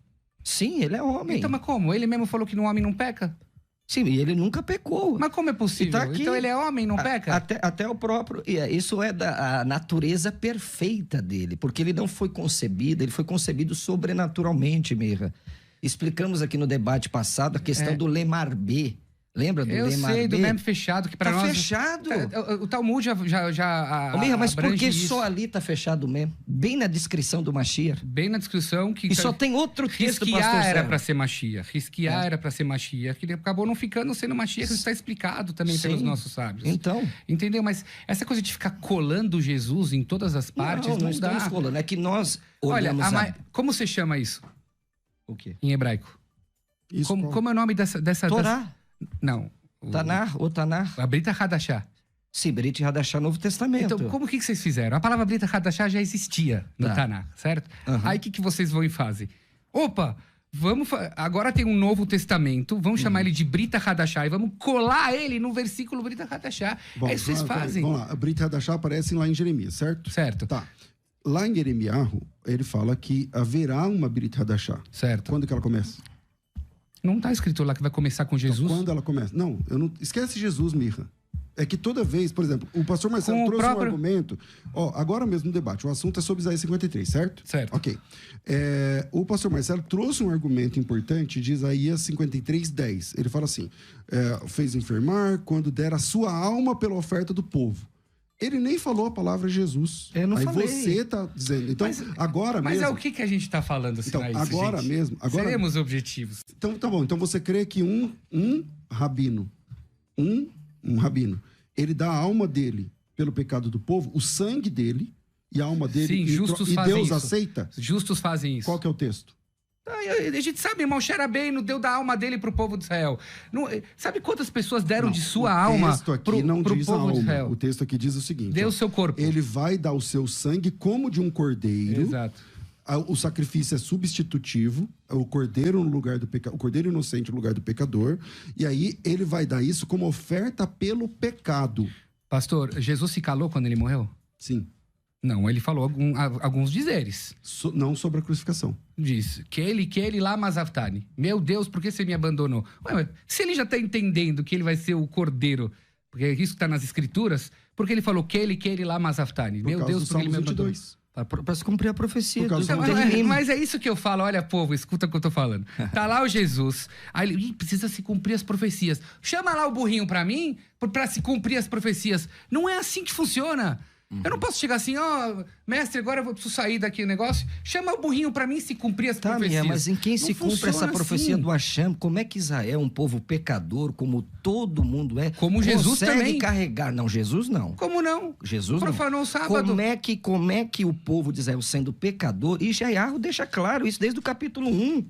[SPEAKER 2] Sim, ele é homem.
[SPEAKER 1] Então, mas como? Ele mesmo falou que um homem não peca?
[SPEAKER 2] Sim, e ele nunca pecou.
[SPEAKER 1] Mas como é possível?
[SPEAKER 2] Tá aqui,
[SPEAKER 1] então ele é homem, não peca?
[SPEAKER 2] Até o próprio... Isso é da natureza perfeita dele, porque ele não foi concebido, ele foi concebido sobrenaturalmente, Mirra. Explicamos aqui no debate passado a questão do Lemarbê. Lembra do
[SPEAKER 1] Eu
[SPEAKER 2] Lema
[SPEAKER 1] sei, do
[SPEAKER 2] B?
[SPEAKER 1] meme fechado, que para
[SPEAKER 2] Tá
[SPEAKER 1] nós...
[SPEAKER 2] fechado.
[SPEAKER 1] O Talmud já
[SPEAKER 2] Ô, Mirra, mas por
[SPEAKER 1] abrange
[SPEAKER 2] que
[SPEAKER 1] isso.
[SPEAKER 2] só ali tá fechado mesmo? Bem na descrição do Mashiach.
[SPEAKER 1] Bem na descrição que...
[SPEAKER 2] E só tem outro texto do pastor
[SPEAKER 1] Risquiar era
[SPEAKER 2] Sérgio.
[SPEAKER 1] para ser Mashiach. Risquiar era para ser Mashiach. Que acabou não ficando sendo Mashiach. Isso está explicado também pelos
[SPEAKER 2] Sim.
[SPEAKER 1] nossos sábios.
[SPEAKER 2] Então...
[SPEAKER 1] Entendeu? Mas essa coisa de ficar colando Jesus em todas as partes não,
[SPEAKER 2] não
[SPEAKER 1] dá.
[SPEAKER 2] estamos colando. É que nós
[SPEAKER 1] Olha,
[SPEAKER 2] olhamos
[SPEAKER 1] como você chama isso
[SPEAKER 2] O quê?
[SPEAKER 1] em hebraico?
[SPEAKER 4] Isso
[SPEAKER 1] Como é o nome dessa...
[SPEAKER 2] Torá.
[SPEAKER 1] Não.
[SPEAKER 2] Tanar ou Tanar.
[SPEAKER 1] A Brita Hadashah.
[SPEAKER 2] Sim, Brit Hadashah, Novo Testamento.
[SPEAKER 1] Então, como que vocês fizeram? A palavra Brita Hadashah já existia no
[SPEAKER 2] Tá.
[SPEAKER 1] Tanakh, certo?
[SPEAKER 2] Aham.
[SPEAKER 1] Aí o que vocês vão e fazem? Opa, agora tem um Novo Testamento, vamos chamar ele de Brita Hadashah e vamos colar ele no versículo Brita Hadashah.
[SPEAKER 4] Bom,
[SPEAKER 1] É isso que vocês fazem.
[SPEAKER 4] Vamos lá. A Brit Hadashah aparece lá em Jeremias, certo?
[SPEAKER 1] Certo,
[SPEAKER 4] Tá. Lá em Jeremiahu, ele fala que haverá uma Brit Hadashah.
[SPEAKER 1] certo.
[SPEAKER 4] Quando que ela começa?
[SPEAKER 1] Não tá escrito lá que vai começar com Jesus?
[SPEAKER 4] Então, quando ela começa? Não, eu não... Esquece Jesus, Mirra. É que toda vez, por exemplo, o pastor Marcelo
[SPEAKER 1] Com o
[SPEAKER 4] trouxe
[SPEAKER 1] próprio-
[SPEAKER 4] um argumento. Ó, agora mesmo no debate, o assunto é sobre Isaías 53, certo?
[SPEAKER 1] Certo.
[SPEAKER 4] Ok. O pastor Marcelo trouxe um argumento importante de Isaías 53, 10. Ele fala assim: fez enfermar quando der a sua alma pela oferta do povo. Ele nem falou a palavra Jesus.
[SPEAKER 2] Eu não
[SPEAKER 4] Aí
[SPEAKER 2] falei.
[SPEAKER 4] você tá dizendo. Então, agora
[SPEAKER 1] Mas
[SPEAKER 4] mesmo.
[SPEAKER 1] é o que a gente tá falando, assim,
[SPEAKER 4] Então,
[SPEAKER 1] isso,
[SPEAKER 4] agora
[SPEAKER 1] gente?
[SPEAKER 4] mesmo. Agora,
[SPEAKER 1] Seremos objetivos.
[SPEAKER 4] Então, tá bom. Então você crê que um rabino, um rabino, ele dá a alma dele pelo pecado do povo, o sangue dele e a alma dele,
[SPEAKER 1] Sim, justos
[SPEAKER 4] e
[SPEAKER 1] fazem
[SPEAKER 4] Deus
[SPEAKER 1] isso.
[SPEAKER 4] aceita?
[SPEAKER 1] Justos fazem isso.
[SPEAKER 4] Qual que é o texto?
[SPEAKER 1] A gente sabe, irmão, Xerabei não deu da alma dele pro povo de Israel. Não, sabe quantas pessoas deram de sua alma
[SPEAKER 4] O texto aqui
[SPEAKER 1] pro,
[SPEAKER 4] não
[SPEAKER 1] pro
[SPEAKER 4] diz a
[SPEAKER 1] povo de
[SPEAKER 4] alma.
[SPEAKER 1] Israel?
[SPEAKER 4] O texto aqui diz o seguinte:
[SPEAKER 1] Deu
[SPEAKER 4] ó,
[SPEAKER 1] o seu corpo.
[SPEAKER 4] ele vai dar o seu sangue como de um cordeiro.
[SPEAKER 1] Exato.
[SPEAKER 4] O sacrifício é substitutivo, o cordeiro no lugar do o cordeiro inocente no lugar do pecador, e aí ele vai dar isso como oferta pelo pecado.
[SPEAKER 1] Pastor, Jesus se calou quando ele morreu?
[SPEAKER 4] Sim.
[SPEAKER 1] Não, ele falou alguns dizeres.
[SPEAKER 4] Não sobre a crucificação.
[SPEAKER 1] Diz, que ele lá Mazaftani. Meu Deus, por que você me abandonou? Ué, mas se ele já tá entendendo que ele vai ser o cordeiro, porque é isso que tá nas escrituras, porque ele falou que ele lá Mazaftani.
[SPEAKER 4] Por
[SPEAKER 1] Meu
[SPEAKER 4] causa
[SPEAKER 1] Deus,
[SPEAKER 4] do
[SPEAKER 1] por que ele me
[SPEAKER 4] Salmo
[SPEAKER 1] abandonou?
[SPEAKER 4] 22.
[SPEAKER 2] Para se cumprir a profecia.
[SPEAKER 4] Por causa
[SPEAKER 2] do
[SPEAKER 4] do-
[SPEAKER 2] Tehilim.
[SPEAKER 1] Mas é isso que eu falo, olha, povo, escuta o que eu tô falando. Tá lá o Jesus, aí ele, precisa se cumprir as profecias. Chama lá o burrinho pra mim, pra se cumprir as profecias. Não é assim que funciona. Eu não posso chegar assim, ó, mestre, agora eu preciso sair daqui do negócio. Chama o burrinho pra mim se cumprir as
[SPEAKER 2] Tá,
[SPEAKER 1] profecias.
[SPEAKER 2] Mia, mas em quem
[SPEAKER 1] Não
[SPEAKER 2] se cumpre
[SPEAKER 1] funciona
[SPEAKER 2] essa profecia
[SPEAKER 1] assim.
[SPEAKER 2] do Hashem? Como é que Israel é um povo pecador, como todo mundo é?
[SPEAKER 1] Como Jesus
[SPEAKER 2] consegue
[SPEAKER 1] também.
[SPEAKER 2] carregar? Não, Jesus não.
[SPEAKER 1] Como não?
[SPEAKER 2] Jesus não.
[SPEAKER 1] Profanou o sábado.
[SPEAKER 2] Como é que o povo de Israel, sendo pecador, e Jaiarro deixa claro isso desde o capítulo 1.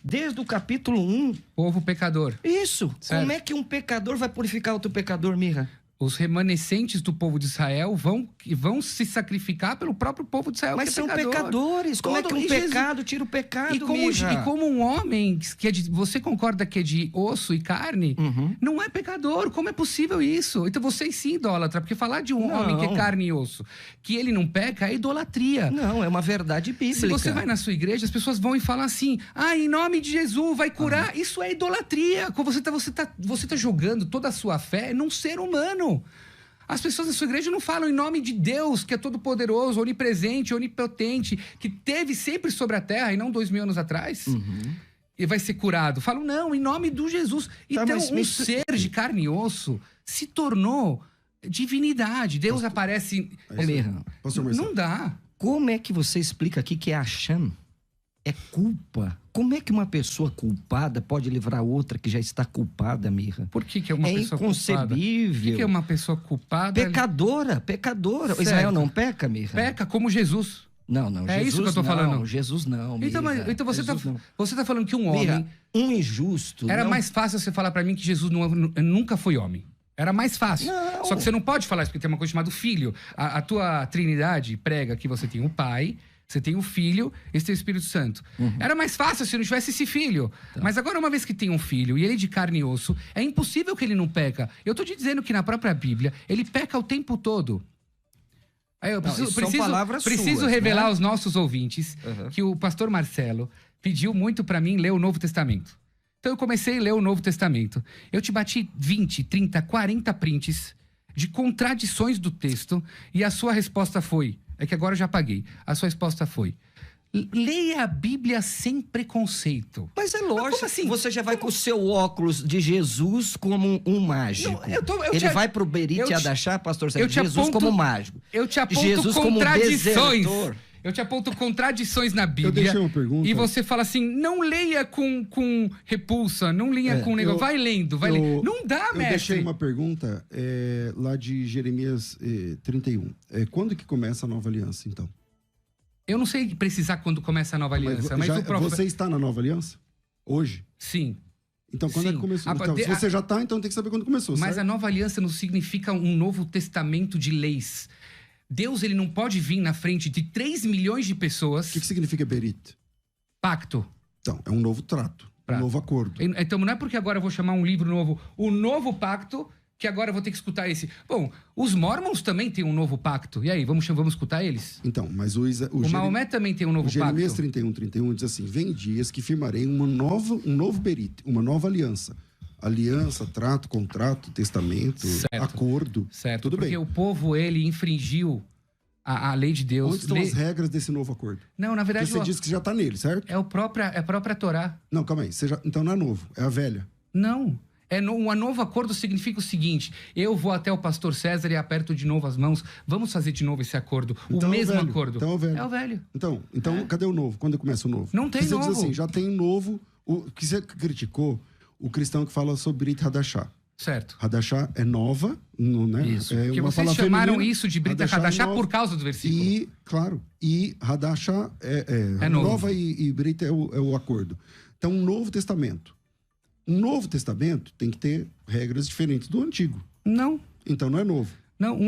[SPEAKER 2] Desde o capítulo 1.
[SPEAKER 1] Povo pecador.
[SPEAKER 2] Isso.
[SPEAKER 1] Certo.
[SPEAKER 2] Como é que um pecador vai purificar outro pecador, Mirra?
[SPEAKER 1] Os remanescentes do povo de Israel vão se sacrificar pelo próprio povo de Israel,
[SPEAKER 2] Mas
[SPEAKER 1] que é
[SPEAKER 2] são
[SPEAKER 1] pecador.
[SPEAKER 2] pecadores. Como é
[SPEAKER 1] Todo-
[SPEAKER 2] que um
[SPEAKER 1] e Jesus-
[SPEAKER 2] pecado tira o pecado, Mirra?
[SPEAKER 1] E como um homem que é de, você concorda que é de osso e carne,
[SPEAKER 2] Uhum.
[SPEAKER 1] não é pecador. Como é possível isso? Então vocês sim, idólatra, porque falar de um
[SPEAKER 2] Não.
[SPEAKER 1] homem que é carne e osso, que ele não peca, é idolatria.
[SPEAKER 2] Não, é uma verdade bíblica.
[SPEAKER 1] Se você vai na sua igreja, as pessoas vão e falam assim: em nome de Jesus, vai curar. Isso é idolatria. Você tá jogando toda a sua fé num ser humano. As pessoas da sua igreja não falam em nome de Deus, que é todo-poderoso, onipresente, onipotente, que teve sempre sobre a terra e não 2000 anos atrás. E vai ser curado. Falam, não, em nome do Jesus.
[SPEAKER 2] Tá,
[SPEAKER 1] Então,
[SPEAKER 2] mas
[SPEAKER 1] um
[SPEAKER 2] me-
[SPEAKER 1] ser de carne e osso se tornou divindade. Deus aparece.
[SPEAKER 2] Ô, Mirra,
[SPEAKER 4] Pastor Marcelo.
[SPEAKER 1] Não dá.
[SPEAKER 2] como é que você explica aqui que é Hashem? É culpa. Como é que uma pessoa culpada pode livrar outra que já está culpada, Mirra?
[SPEAKER 1] Por que é uma
[SPEAKER 2] É
[SPEAKER 1] pessoa culpada? Por
[SPEAKER 2] inconcebível.
[SPEAKER 1] que é uma pessoa culpada?
[SPEAKER 2] Pecadora.
[SPEAKER 1] Certo.
[SPEAKER 2] Israel não peca, Mirra?
[SPEAKER 1] Peca como Jesus.
[SPEAKER 2] Não, não.
[SPEAKER 1] É
[SPEAKER 2] Jesus
[SPEAKER 1] isso que eu tô
[SPEAKER 2] não,
[SPEAKER 1] falando.
[SPEAKER 2] Jesus não, Mirra.
[SPEAKER 1] Então você
[SPEAKER 2] Jesus não.
[SPEAKER 1] tá falando que um homem...
[SPEAKER 2] Mirra, um injusto.
[SPEAKER 1] Era
[SPEAKER 2] não...
[SPEAKER 1] mais fácil você falar pra mim que Jesus nunca foi homem. Era mais fácil.
[SPEAKER 2] Não.
[SPEAKER 1] Só que você não pode falar isso, porque tem uma coisa chamada filho. A tua trindade prega que você tem um pai, você tem o filho e você tem o Espírito Santo. Era mais fácil se não tivesse esse filho. Mas agora, uma vez que tem um filho e ele é de carne e osso, é impossível que ele não peca. Eu tô te dizendo que na própria Bíblia, ele peca o tempo todo. Aí eu
[SPEAKER 2] isso são palavras
[SPEAKER 1] preciso
[SPEAKER 2] suas,
[SPEAKER 1] revelar
[SPEAKER 2] né?
[SPEAKER 1] aos nossos ouvintes que o pastor Marcelo pediu muito pra mim ler o Novo Testamento. Então eu comecei a ler o Novo Testamento. Eu te bati 20, 30, 40 prints de contradições do texto e a sua resposta foi... É que agora eu já apaguei. A sua resposta foi... Leia a Bíblia sem preconceito.
[SPEAKER 2] Mas é lógico,
[SPEAKER 1] como assim?
[SPEAKER 2] Você já vai com o seu óculos de Jesus como um mágico.
[SPEAKER 1] Não,
[SPEAKER 2] Ele vai pro Berit Hadashah, pastor Sérgio, Jesus como mágico.
[SPEAKER 1] Eu te aponto
[SPEAKER 2] Jesus
[SPEAKER 1] contradições.
[SPEAKER 2] Como
[SPEAKER 1] Eu te aponto contradições na Bíblia.
[SPEAKER 4] Eu deixei uma pergunta.
[SPEAKER 1] E você fala assim, não leia com repulsa, não leia com negócio. Vai lendo, vai lendo. Não dá, mestre.
[SPEAKER 4] Eu deixei uma pergunta lá de Jeremias 31. Quando que começa a nova aliança, então?
[SPEAKER 1] Eu não sei precisar quando começa a nova aliança, mas o profeta...
[SPEAKER 4] Você está na nova aliança? Hoje?
[SPEAKER 1] Sim.
[SPEAKER 4] Então, quando é que começou? Então, se você já está, então tem que saber quando começou,
[SPEAKER 1] Mas
[SPEAKER 4] certo?
[SPEAKER 1] a nova aliança não significa um novo testamento de leis. Deus, ele não pode vir na frente de 3 milhões de pessoas...
[SPEAKER 4] O que significa Berit?
[SPEAKER 1] Pacto.
[SPEAKER 4] Então, é um novo trato, um novo acordo.
[SPEAKER 1] Então, não é porque agora eu vou chamar um livro novo, o novo pacto, que agora eu vou ter que escutar esse. Bom, os Mormons também têm um novo pacto. E aí, vamos escutar eles?
[SPEAKER 4] Então, mas o
[SPEAKER 1] Maomé também tem um novo pacto.
[SPEAKER 4] Jeremias 31 diz assim, vem dias que firmarei um novo Berit, uma nova aliança. Aliança, trato, contrato, testamento, acordo.
[SPEAKER 1] Certo,
[SPEAKER 4] tudo
[SPEAKER 1] porque
[SPEAKER 4] bem.
[SPEAKER 1] o povo, ele infringiu a lei de Deus.
[SPEAKER 4] Onde estão as regras desse novo acordo?
[SPEAKER 1] Não, na verdade...
[SPEAKER 4] Porque você disse que já está nele, certo?
[SPEAKER 1] É a própria Torá.
[SPEAKER 4] Não, calma aí. Então não é novo, é a velha.
[SPEAKER 1] Não. Um novo acordo significa o seguinte, eu vou até o pastor César e aperto de novo as mãos, vamos fazer de novo esse acordo,
[SPEAKER 4] então
[SPEAKER 1] o mesmo acordo.
[SPEAKER 4] Então é o velho.
[SPEAKER 1] É o velho.
[SPEAKER 4] Então cadê o novo? Quando começa o novo?
[SPEAKER 1] Não tem novo.
[SPEAKER 4] Você diz assim, já tem novo... O que você criticou, o cristão que fala sobre Brit Hadashah.
[SPEAKER 1] Certo.
[SPEAKER 4] Hadashah é nova, né?
[SPEAKER 1] Isso.
[SPEAKER 4] É
[SPEAKER 1] porque
[SPEAKER 4] uma
[SPEAKER 1] vocês chamaram isso de Brit Hadashah por causa do versículo.
[SPEAKER 4] E Hadashah é nova e Brit é o acordo. Então, um Novo Testamento. Um Novo Testamento tem que ter regras diferentes do Antigo.
[SPEAKER 1] Não.
[SPEAKER 4] Então, não é novo.
[SPEAKER 1] Não,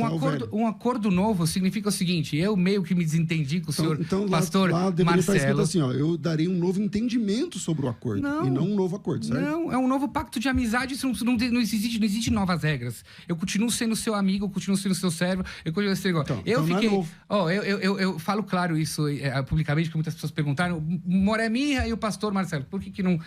[SPEAKER 1] um acordo novo significa o seguinte, eu meio que me desentendi com o senhor pastor
[SPEAKER 4] lá deveria estar escrito
[SPEAKER 1] Marcelo.
[SPEAKER 4] assim, ó, eu darei um novo entendimento sobre o acordo, e não um novo acordo, certo?
[SPEAKER 1] Não, é um novo pacto de amizade, isso não existe novas regras. Eu continuo sendo seu amigo, eu continuo sendo seu servo, eu continuo sendo igual.
[SPEAKER 4] Então não é novo.
[SPEAKER 1] Eu falo claro isso publicamente, porque muitas pessoas perguntaram, Moré Mirra e o pastor Marcelo, por que não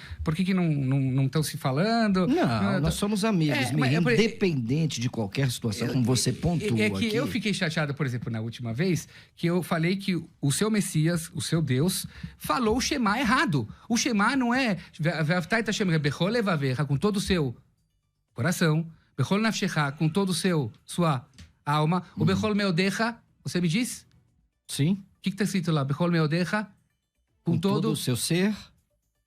[SPEAKER 1] estão se falando?
[SPEAKER 2] Não, nós somos amigos, independente de qualquer situação, como você pontua
[SPEAKER 1] aqui. Eu fiquei chateado, por exemplo, na última vez, que eu falei que o seu Messias, o seu Deus, falou o Shema errado. O Shema não é com todo o seu coração, com todo o sua alma, o Bechol Meodecha, você me diz?
[SPEAKER 2] Sim.
[SPEAKER 1] O que está escrito lá? Bechol Meodecha, com todo
[SPEAKER 2] o seu ser?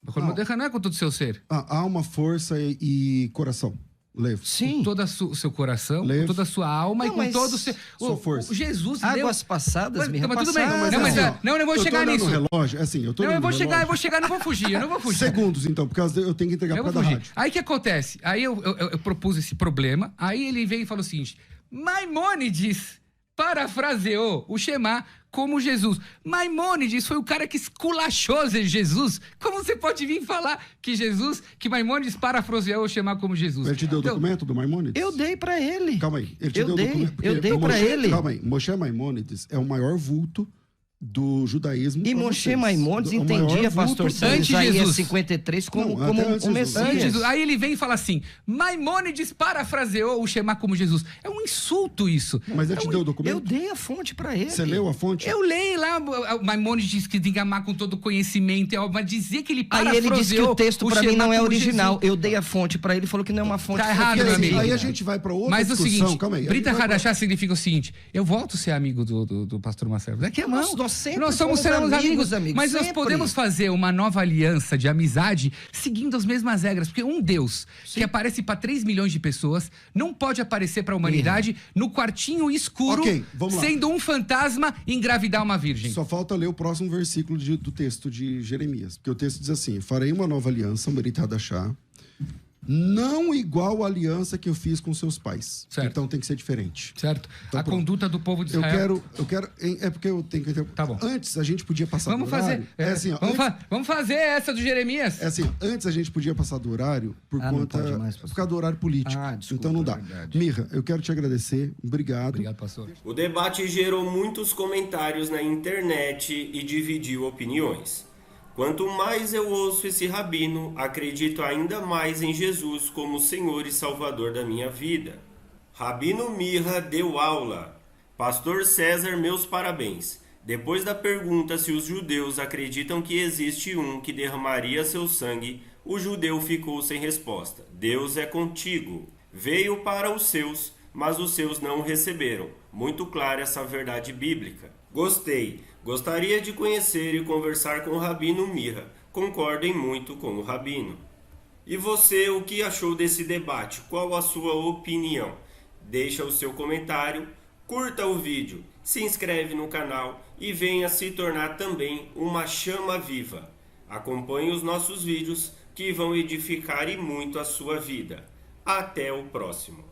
[SPEAKER 1] Bechol Meodecha não é com todo o seu ser.
[SPEAKER 4] Alma, força e coração. Levo.
[SPEAKER 1] Sim. Com todo o seu coração, com toda a sua alma e com todo o seu...
[SPEAKER 4] Sua força.
[SPEAKER 1] Jesus
[SPEAKER 2] Águas passadas me repassaram.
[SPEAKER 1] Tudo bem. Não, eu vou chegar nisso.
[SPEAKER 4] Relógio, assim, eu tô
[SPEAKER 1] eu vou chegar, não vou fugir,
[SPEAKER 4] Segundos, então, porque eu tenho que entregar por causa da rádio.
[SPEAKER 1] Aí o que acontece? Aí eu propus esse problema, aí ele veio e falou o seguinte, Maimônides parafraseou o Shema como Jesus. Maimônides foi o cara que esculachou Jesus. Como você pode vir falar que Maimônides parafraseou o Shema como Jesus?
[SPEAKER 4] Ele te deu o documento do Maimônides?
[SPEAKER 2] Eu dei pra ele.
[SPEAKER 4] Calma aí. Ele te deu o documento?
[SPEAKER 2] Eu dei pra ele.
[SPEAKER 4] Calma aí. Moshe Maimônides é o maior vulto do judaísmo.
[SPEAKER 2] E Moshe Maimônides entendia, pastor Sérgio, Isaías 53 como um Messias.
[SPEAKER 1] Aí ele vem e fala assim, Maimônides parafraseou o Shema como Jesus. É um insulto isso.
[SPEAKER 4] Mas ele te deu o documento?
[SPEAKER 2] Eu dei a fonte pra ele.
[SPEAKER 4] Você leu a fonte?
[SPEAKER 1] Eu leio lá, Maimônides diz que tem que amar com todo conhecimento, mas dizer que ele parafraseou...
[SPEAKER 2] Aí ele disse que o texto pra mim não é original.
[SPEAKER 1] Jesus.
[SPEAKER 2] Eu dei a fonte pra ele, falou que não é uma fonte.
[SPEAKER 1] Tá errado, meu amigo.
[SPEAKER 4] Aí a gente vai pra outra discussão.
[SPEAKER 1] Mas o seguinte,
[SPEAKER 4] calma aí.
[SPEAKER 1] Brit Hadashah significa o seguinte, eu volto a ser amigo do pastor Marcelo. Daqui a mão.
[SPEAKER 2] Nós somos amigos,
[SPEAKER 1] mas nós podemos fazer uma nova aliança de amizade seguindo as mesmas regras, porque um Deus que aparece para 3 milhões de pessoas não pode aparecer para a humanidade no quartinho escuro, sendo um fantasma e engravidar uma virgem.
[SPEAKER 4] Só falta ler o próximo versículo do texto de Jeremias, porque o texto diz assim, farei uma nova aliança, Brit Hadashah, não igual a aliança que eu fiz com seus pais.
[SPEAKER 1] Certo.
[SPEAKER 4] Então tem que ser diferente.
[SPEAKER 1] Certo.
[SPEAKER 4] Então,
[SPEAKER 1] a conduta do povo de Israel.
[SPEAKER 4] Eu quero... É porque eu tenho que...
[SPEAKER 1] Tá bom.
[SPEAKER 4] Antes a gente podia passar do horário.
[SPEAKER 1] Vamos fazer essa do Jeremias.
[SPEAKER 4] É assim, antes a gente podia passar do horário por causa do horário político.
[SPEAKER 2] Desculpa,
[SPEAKER 4] então não dá. Mirra, eu quero te agradecer. Obrigado.
[SPEAKER 1] Obrigado, pastor.
[SPEAKER 3] O debate gerou muitos comentários na internet e dividiu opiniões. Quanto mais eu ouço esse rabino, acredito ainda mais em Jesus como Senhor e Salvador da minha vida. Rabino Mirra deu aula. Pastor César, meus parabéns. Depois da pergunta se os judeus acreditam que existe um que derramaria seu sangue, o judeu ficou sem resposta. Deus é contigo. Veio para os seus, mas os seus não o receberam. Muito clara essa verdade bíblica. Gostei. Gostaria de conhecer e conversar com o Rabino Mirra. Concordem muito com o Rabino. E você, o que achou desse debate? Qual a sua opinião? Deixa o seu comentário, curta o vídeo, se inscreve no canal e venha se tornar também uma chama viva. Acompanhe os nossos vídeos que vão edificar e muito a sua vida. Até o próximo.